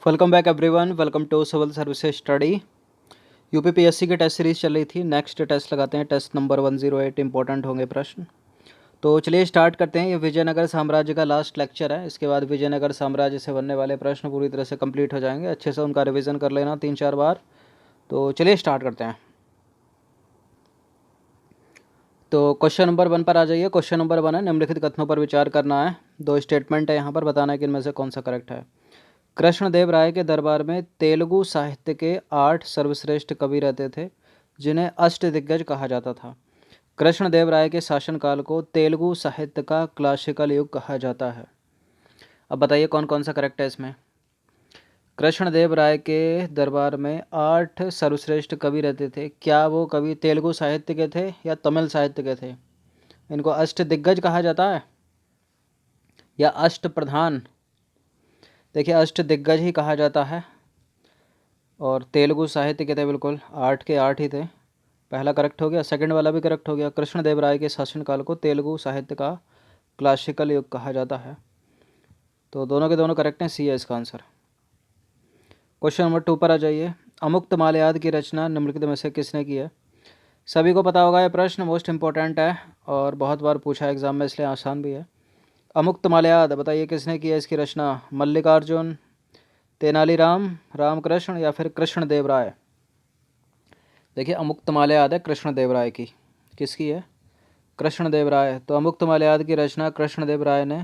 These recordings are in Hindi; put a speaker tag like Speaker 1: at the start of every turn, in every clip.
Speaker 1: Welcome back everyone. Welcome to civil services study. UPPSC की टेस्ट सीरीज चल रही थी। नेक्स्ट टेस्ट लगाते हैं, टेस्ट नंबर 108। इंपॉर्टेंट होंगे प्रश्न। तो चलिए स्टार्ट करते हैं। ये विजयनगर साम्राज्य का लास्ट लेक्चर है। इसके बाद विजयनगर साम्राज्य से बनने वाले प्रश्न पूरी तरह से कंप्लीट हो जाएंगे। अच्छे से उनका रिवीजन कर लेना 3-4 बार। तो चलिए स्टार्ट करते हैं। तो क्वेश्चन नंबर 1 पर आ जाइए। क्वेश्चन नंबर 1 है, निम्नलिखित कथनों पर विचार करना है। 2 स्टेटमेंट है यहाँ पर, बताना है कि इनमें से कौन सा करेक्ट है। कृष्णदेव राय के दरबार में तेलुगु साहित्य के 8 सर्वश्रेष्ठ कवि रहते थे, जिन्हें अष्टदिग्गज कहा जाता था। कृष्णदेव राय के शासनकाल को तेलुगु साहित्य का क्लासिकल युग कहा जाता है। अब बताइए कौन कौन सा करेक्ट है इसमें। कृष्णदेव राय के दरबार में 8 सर्वश्रेष्ठ कवि रहते थे। क्या वो कवि तेलुगु साहित्य के थे या तमिल साहित्य के थे? इनको अष्टदिग्गज कहा जाता है या अष्ट प्रधान? देखिए, अष्टदिग्गज ही कहा जाता है। और तेलुगु साहित्य के थे, बिल्कुल 8 के 8 ही थे। पहला करेक्ट हो गया, सेकंड वाला भी करेक्ट हो गया। कृष्णदेव राय के शासनकाल को तेलुगु साहित्य का क्लासिकल युग कहा जाता है। तो दोनों के दोनों करेक्ट हैं, सी है इसका आंसर। क्वेश्चन नंबर 2 पर आ जाइए। अमुक्त माल्याद की रचना निम्नलिखित में से किसने की है? सभी को पता होगा ये प्रश्न, मोस्ट इंपॉर्टेंट है और बहुत बार पूछा है एग्जाम में, इसलिए आसान भी है। अमुक्त माल्याद बताइए किसने की है इसकी रचना? मल्लिकार्जुन, तेनालीराम, रामकृष्ण या फिर कृष्णदेव राय? देखिए, अमुक्त माल्याद है कृष्णदेव राय की। किसकी है? कृष्णदेव राय। तो अमुक्त माल्याद की रचना कृष्णदेव राय ने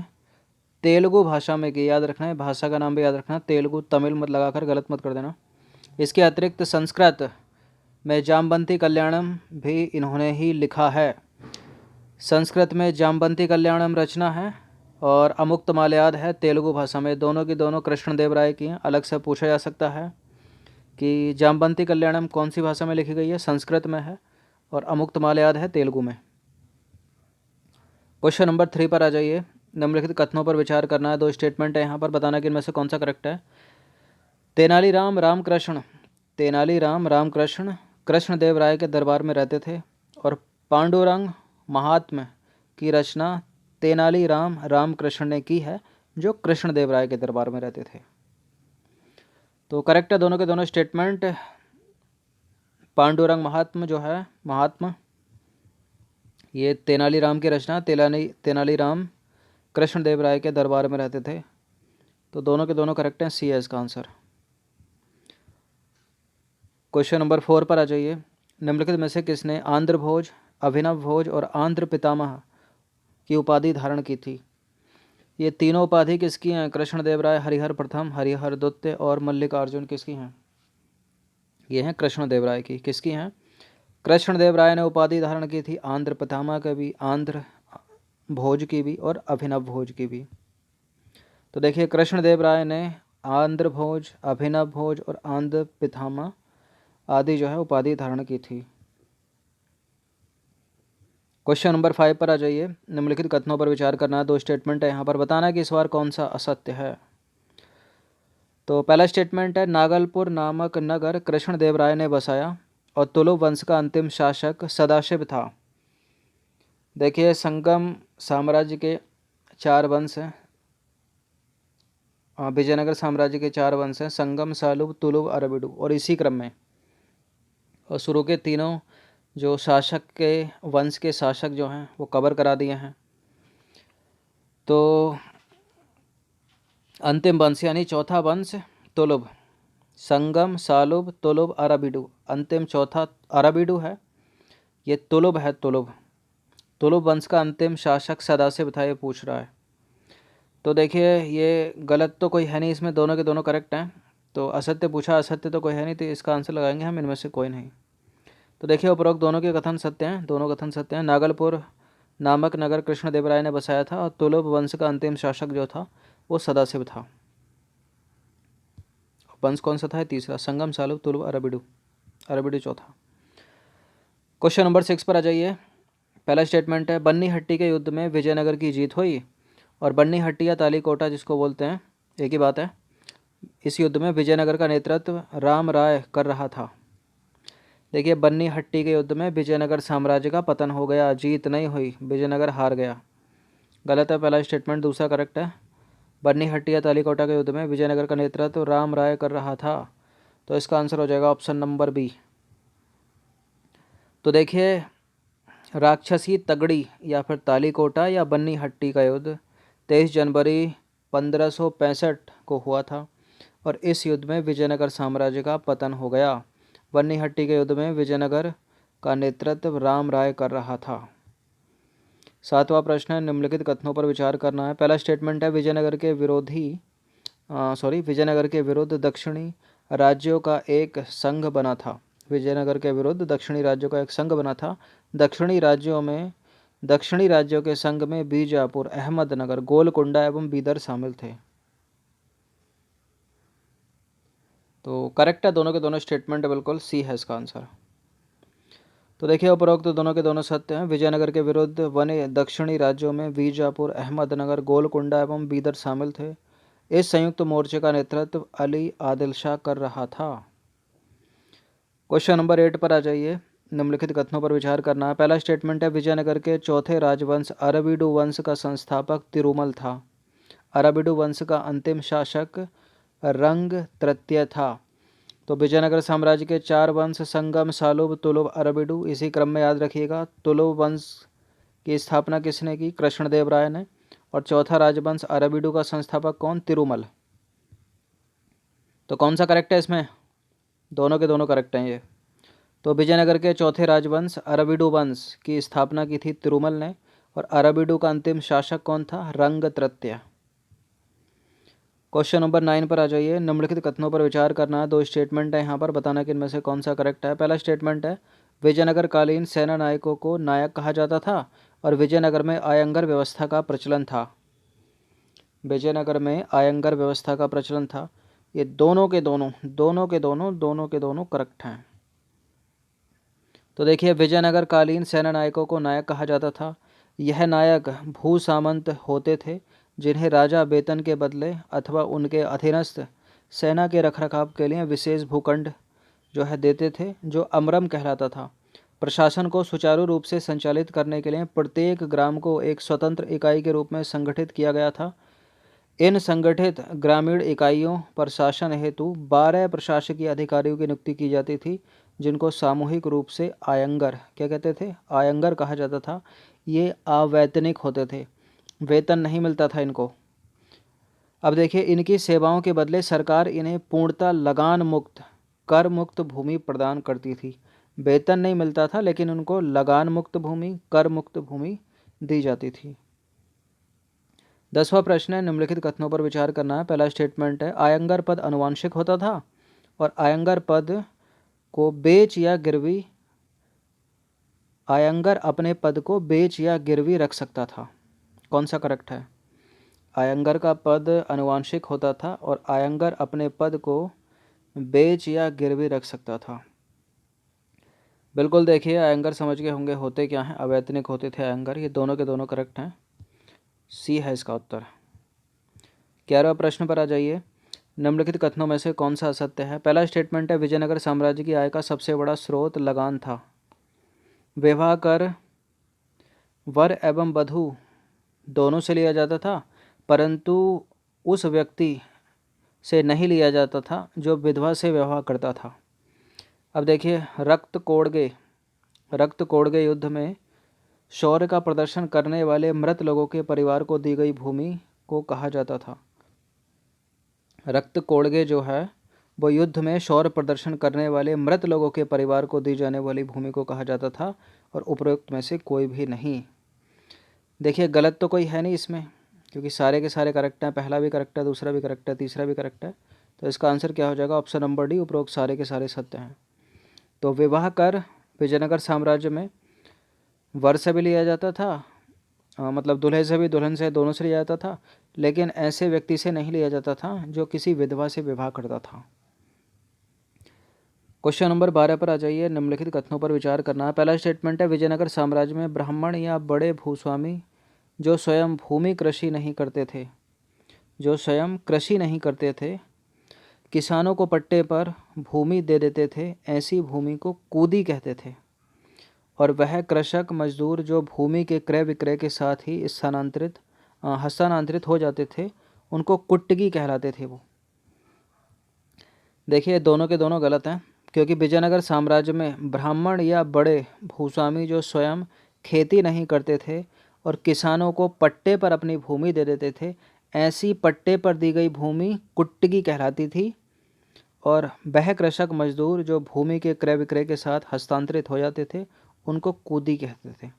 Speaker 1: तेलुगु भाषा में की। याद रखना है, भाषा का नाम भी याद रखना। तेलुगु तमिल मत लगाकर गलत मत कर देना। इसके अतिरिक्त संस्कृत में जामवंती कल्याणम भी इन्होंने ही लिखा है। संस्कृत में जामवंती कल्याणम रचना है और अमुक्त माल्याद है तेलुगु भाषा में। दोनों की दोनों कृष्णदेव राय की हैं। अलग से पूछा जा सकता है कि जामवंती कल्याणम कौन सी भाषा में लिखी गई है? संस्कृत में है और अमुक्त माल्याद है तेलुगु में। क्वेश्चन नंबर 3 पर आ जाइए। निम्नलिखित कथनों पर विचार करना है। 2 स्टेटमेंट है यहाँ पर, बताना कि इनमें से कौन सा करेक्ट है। तेनालीराम रामकृष्ण, तेनालीराम रामकृष्ण कृष्णदेव राय के दरबार में रहते थे और पांडुरंग महात्म्य की रचना तेनालीराम रामकृष्ण ने की है, जो कृष्णदेव राय के दरबार में रहते थे। तो करेक्ट है दोनों के दोनों स्टेटमेंट। पांडुरंग महात्म्य जो है, महात्मा, ये तेनालीराम की रचना तेनालीराम कृष्णदेव राय के दरबार में रहते थे। तो दोनों के दोनों करेक्ट हैं, सी है इसका आंसर। क्वेश्चन नंबर 4 पर आ जाइए। निम्नलिखित में से किसने आंध्र भोज, अभिनव भोज और आंध्र पितामह की उपाधि धारण की थी? ये तीनों उपाधि किसकी हैं? कृष्णदेव राय, हरिहर प्रथम, हरिहर द्वितीय और मल्लिकार्जुन किसकी हैं? ये हैं कृष्णदेव राय की। किसकी हैं? कृष्णदेव राय ने उपाधि धारण की थी आंध्र पितामह की भी, आंध्र भोज की भी और अभिनव भोज की भी। तो देखिए, कृष्णदेव राय ने आंध्र भोज, अभिनव भोज और आंध्र पितामह आदि जो है उपाधि धारण की थी। क्वेश्चन नंबर 5 पर आ जाइए। निम्नलिखित कथनों पर विचार करना है। 2 स्टेटमेंट है यहाँ पर, बताना है कि इस बार कौन सा असत्य है। तो पहला स्टेटमेंट है, नागलपुर नामक नगर कृष्णदेव राय ने बसाया और तुलु वंश का अंतिम शासक सदाशिव था। देखिए, संगम साम्राज्य के 4 वंश हैं। विजयनगर साम्राज्य के 4 वंश हैं, संगम, सालुब, तुलुब, अरबिडु, और इसी क्रम में और शुरू के तीनों जो शासक के वंश के शासक जो हैं वो कवर करा दिए हैं। तो अंतिम वंश यानी चौथा वंश तुलुब, संगम, सालुब, तुलुब, अरबिडु, अंतिम चौथा अरबिडु है। ये तुलुब है, तुलुब। तुलुब वंश का अंतिम शासक सदाशिव था, ये पूछ रहा है। तो देखिए, ये गलत तो कोई है नहीं इसमें, दोनों के दोनों करेक्ट हैं। तो असत्य पूछा, असत्य तो कोई है नहीं, तो इसका आंसर लगाएंगे हम, इनमें से कोई नहीं। तो देखिए, उपरोक्त दोनों के कथन सत्य हैं, दोनों कथन सत्य हैं। नागलपुर नामक नगर कृष्णदेव राय ने बसाया था और तुलुब वंश का अंतिम शासक जो था वो सदाशिव था। वंश कौन सा था? तीसरा, संगम, सालुब, तुलुब, अरबिडु, अरबिडु चौथा। क्वेश्चन नंबर 6 पर आ जाइए। पहला स्टेटमेंट है, बन्नी हट्टी के युद्ध में विजयनगर की जीत हुई। और बन्नी हट्टी या तालीकोटा जिसको बोलते हैं, एक ही बात है। इस युद्ध में विजयनगर का नेतृत्व राम राय कर रहा था। देखिए, बन्नी हट्टी के युद्ध में विजयनगर साम्राज्य का पतन हो गया, जीत नहीं हुई, विजयनगर हार गया। गलत है पहला स्टेटमेंट, दूसरा करेक्ट है। बन्नी हट्टी या तालीकोटा के युद्ध में विजयनगर का नेतृत्व राम राय कर रहा था? तो इसका आंसर हो जाएगा ऑप्शन नंबर बी। तो देखिए, राक्षसी तगड़ी या फिर तालीकोटा या बन्नी हट्टी का युद्ध 23 जनवरी 1565 को हुआ था और इस युद्ध में विजयनगर साम्राज्य का पतन हो गया। बन्नी हट्टी के युद्ध में विजयनगर का नेतृत्व राम राय कर रहा था। 7वां प्रश्न है, निम्नलिखित कथनों पर विचार करना है। पहला स्टेटमेंट है, विजयनगर के विरुद्ध दक्षिणी राज्यों का एक संघ बना था। विजयनगर के विरुद्ध दक्षिणी राज्यों का एक संघ बना था। दक्षिणी राज्यों के संघ में बीजापुर, अहमदनगर, गोलकुंडा एवं बीदर शामिल थे। तो करेक्ट है दोनों के दोनों स्टेटमेंट, बिल्कुल सी है इसका आंसर। तो देखिए, उपरोक्त दोनों के दोनों सत्य हैं। विजयनगर के विरुद्ध बने दक्षिणी राज्यों में बीजापुर, अहमदनगर, गोलकुंडा एवं बीदर शामिल थे। इस संयुक्त मोर्चे का नेतृत्व अली आदिल शाह कर रहा था। क्वेश्चन नंबर 8 पर आ जाइए। निम्नलिखित कथनों पर विचार करना है। पहला स्टेटमेंट है, विजयनगर के चौथे राजवंश अरविडु वंश का संस्थापक तिरुमल था। अरविडु वंश का अंतिम शासक रंग तृतीय था। तो विजयनगर साम्राज्य के 4 वंश संगम, सालुब, तुलुब, अरविडु, इसी क्रम में याद रखिएगा। तुलुब वंश की स्थापना किसने की? कृष्णदेव राय ने। और चौथा राजवंश अरविडु का संस्थापक कौन? तिरुमल। तो कौन सा करेक्ट है इसमें? दोनों के दोनों करेक्ट हैं ये। तो विजयनगर के चौथे राजवंश अरविडु वंश की स्थापना की थी तिरुमल ने और अरविडु का अंतिम शासक कौन था? रंग तृतीय। क्वेश्चन नंबर 9 पर आ जाइए। निम्नलिखित कथनों पर विचार करना है। 2 स्टेटमेंट है यहाँ पर, बताना कि इनमें से कौन सा करेक्ट है। पहला स्टेटमेंट है, विजयनगर कालीन सेना नायकों को नायक कहा जाता था और विजयनगर में आयंगर व्यवस्था का प्रचलन था। विजयनगर में आयंगर व्यवस्था का प्रचलन था। ये दोनों के दोनों करेक्ट हैं। तो देखिए, विजयनगर कालीन सेना नायकों को नायक कहा जाता था। यह नायक भू सामंत होते थे जिन्हें राजा वेतन के बदले अथवा उनके अधीनस्थ सेना के रखरखाव के लिए विशेष भूखंड जो है देते थे, जो अमरम कहलाता था। प्रशासन को सुचारू रूप से संचालित करने के लिए प्रत्येक ग्राम को एक स्वतंत्र इकाई के रूप में संगठित किया गया था। इन संगठित ग्रामीण इकाइयों पर शासन हेतु 12 प्रशासकीय अधिकारियों की नियुक्ति की जाती थी, जिनको सामूहिक रूप से आयंगर क्या कहते थे? आयंगर कहा जाता था। ये अवैतनिक होते थे, वेतन नहीं मिलता था इनको। अब देखिए, इनकी सेवाओं के बदले सरकार इन्हें पूर्णतः लगान मुक्त, कर मुक्त भूमि प्रदान करती थी। वेतन नहीं मिलता था लेकिन उनको लगान मुक्त भूमि, कर मुक्त भूमि दी जाती थी। 10वां प्रश्न है, निम्नलिखित कथनों पर विचार करना है। पहला स्टेटमेंट है, आयंगर पद अनुवांशिक होता था और आयंगर पद को बेच या गिरवी आयंगर अपने पद को बेच या गिरवी रख सकता था। कौन सा करेक्ट है? आयंगर का पद अनुवांशिक होता था और आयंगर अपने पद को बेच या गिरवी रख सकता था। बिल्कुल, देखिए आयंगर समझ गए होंगे होते क्या हैं? अवैतनिक होते थे आयंगर। ये दोनों के दोनों करेक्ट हैं, सी है इसका उत्तर। 11वां प्रश्न पर आ जाइए। निम्नलिखित कथनों में से कौन सा असत्य है? पहला स्टेटमेंट है, विजयनगर साम्राज्य की आय का सबसे बड़ा स्रोत लगान था। विवाह कर वर एवं वधू दोनों से लिया जाता था, परंतु उस व्यक्ति से नहीं लिया जाता था जो विधवा से विवाह करता था। अब देखिए, रक्त कोड़गे युद्ध में शौर्य का प्रदर्शन करने वाले मृत लोगों के परिवार को दी गई भूमि को कहा जाता था। रक्त कोड़गे जो है वो युद्ध में शौर्य प्रदर्शन करने वाले मृत लोगों के परिवार को दी जाने वाली भूमि को कहा जाता था और उपरोक्त में से कोई भी नहीं। देखिए, गलत तो कोई है नहीं इसमें, क्योंकि सारे के सारे करेक्ट हैं। पहला भी करेक्ट है, दूसरा भी करेक्ट है, तीसरा भी करेक्ट है। तो इसका आंसर क्या हो जाएगा? ऑप्शन नंबर डी, उपरोक्त सारे के सारे सत्य हैं। तो विवाह कर विजयनगर साम्राज्य में वर से भी लिया जाता था, मतलब दूल्हे से भी, दुल्हन से, दोनों से लिया जाता था, लेकिन ऐसे व्यक्ति से नहीं लिया जाता था जो किसी विधवा से विवाह करता था। क्वेश्चन नंबर 12 पर आ जाइए। निम्नलिखित कथनों पर विचार करना है। पहला स्टेटमेंट है, विजयनगर साम्राज्य में ब्राह्मण या बड़े भूस्वामी जो स्वयं कृषि नहीं करते थे किसानों को पट्टे पर भूमि दे देते थे। ऐसी भूमि को कूदी कहते थे और वह कृषक मजदूर जो भूमि के क्रय विक्रय के साथ ही हस्तांतरित हो जाते थे, उनको कुट्टगी कहलाते थे वो। देखिए दोनों के दोनों गलत हैं, क्योंकि विजयनगर साम्राज्य में ब्राह्मण या बड़े भूस्वामी जो स्वयं खेती नहीं करते थे और किसानों को पट्टे पर अपनी भूमि दे देते थे, ऐसी पट्टे पर दी गई भूमि कुट्टगी कहलाती थी। और वह कृषक मजदूर जो भूमि के क्रय विक्रय के साथ हस्तांतरित हो जाते थे, उनको कूदी कहते थे।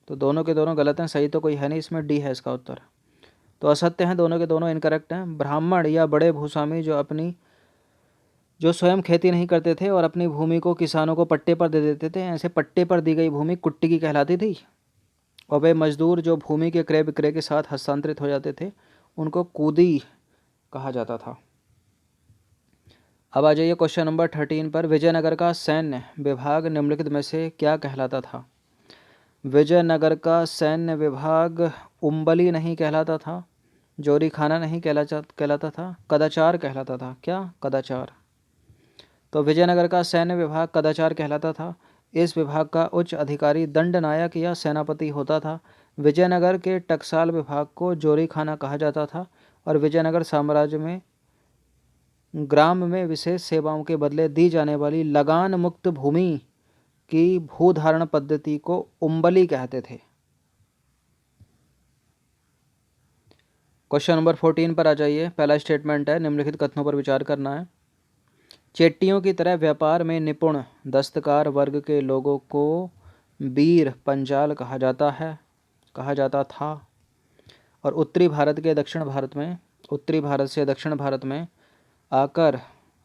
Speaker 1: तो दोनों के दोनों गलत हैं, सही तो कोई है नहीं इसमें, डी है इसका उत्तर। तो असत्य हैं दोनों के दोनों, इनकरेक्ट हैं। ब्राह्मण या बड़े भूस्वामी जो स्वयं खेती नहीं करते थे और अपनी भूमि को किसानों को पट्टे पर दे देते थे, ऐसे पट्टे पर दी गई भूमि कुट्टगी कहलाती थी। और वे मजदूर जो भूमि के क्रय विक्रय के साथ हस्तांतरित हो जाते थे, उनको कूदी कहा जाता था। अब आ जाइए क्वेश्चन नंबर 13 पर। विजयनगर का सैन्य विभाग निम्नलिखित में से क्या कहलाता था? विजयनगर का सैन्य विभाग उम्बली नहीं कहलाता था, जोरी खाना नहीं कहलाता था, कदाचार कहलाता था। क्या? कदाचार। तो विजयनगर का सैन्य विभाग कदाचार कहलाता था। इस विभाग का उच्च अधिकारी दंडनायक या सेनापति होता था। विजयनगर के टकसाल विभाग को जोरी खाना कहा जाता था और विजयनगर साम्राज्य में ग्राम में विशेष सेवाओं के बदले दी जाने वाली लगान मुक्त भूमि की भूधारण पद्धति को उम्बली कहते थे। क्वेश्चन नंबर 14 पर आ जाइए। पहला स्टेटमेंट है, निम्नलिखित कथनों पर विचार करना है। चेट्टियों की तरह व्यापार में निपुण दस्तकार वर्ग के लोगों को बीर पंजाल कहा जाता था और उत्तरी भारत से दक्षिण भारत में आकर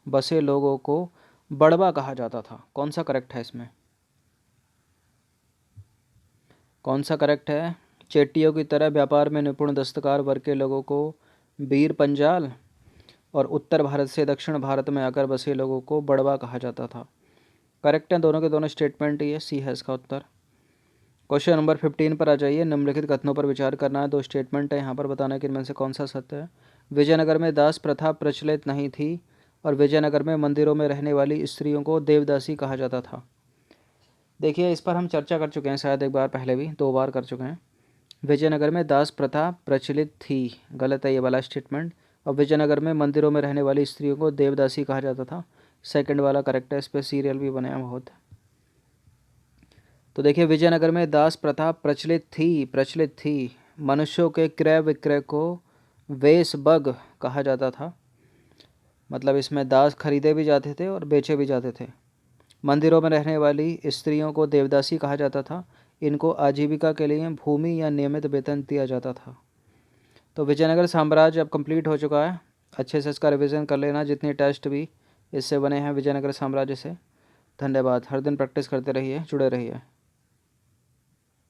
Speaker 1: बसे लोगों को बड़वा कहा जाता था। कौन सा करेक्ट है इसमें? कौन सा करेक्ट है? चेट्टियों की तरह व्यापार में निपुण दस्तकार वर्ग के लोगों को बीर पंजाल और उत्तर भारत से दक्षिण भारत में आकर बसे लोगों को बड़वा कहा जाता था। करेक्ट है दोनों के दोनों स्टेटमेंट, ये सी है इसका उत्तर। क्वेश्चन नंबर 15 पर आ जाइए। निम्नलिखित कथनों पर विचार करना है। दो स्टेटमेंट है, यहाँ पर बताना है कि इनमें से कौन सा सत्य है। विजयनगर में दास प्रथा प्रचलित नहीं थी और विजयनगर में मंदिरों में रहने वाली स्त्रियों को देवदासी कहा जाता था। देखिए इस पर हम चर्चा कर चुके हैं, शायद एक बार पहले भी 2 बार कर चुके हैं। विजयनगर में दास प्रथा प्रचलित थी, गलत है ये वाला स्टेटमेंट। और विजयनगर में मंदिरों में रहने वाली स्त्रियों को देवदासी कहा जाता था, सेकंड वाला करेक्ट है। इस पर सीरियल भी बने हैं बहुत। तो देखिए विजयनगर में दास प्रथा प्रचलित थी। मनुष्यों के क्रय विक्रय को वेसबग कहा जाता था, मतलब इसमें दास खरीदे भी जाते थे और बेचे भी जाते थे। मंदिरों में रहने वाली स्त्रियों को देवदासी कहा जाता था। इनको आजीविका के लिए भूमि या नियमित वेतन दिया जाता था। तो विजयनगर साम्राज्य अब कंप्लीट हो चुका है। अच्छे से इसका रिवीजन कर लेना, जितने टेस्ट भी इससे बने हैं विजयनगर साम्राज्य से। धन्यवाद। हर दिन प्रैक्टिस करते रहिए, जुड़े रहिए।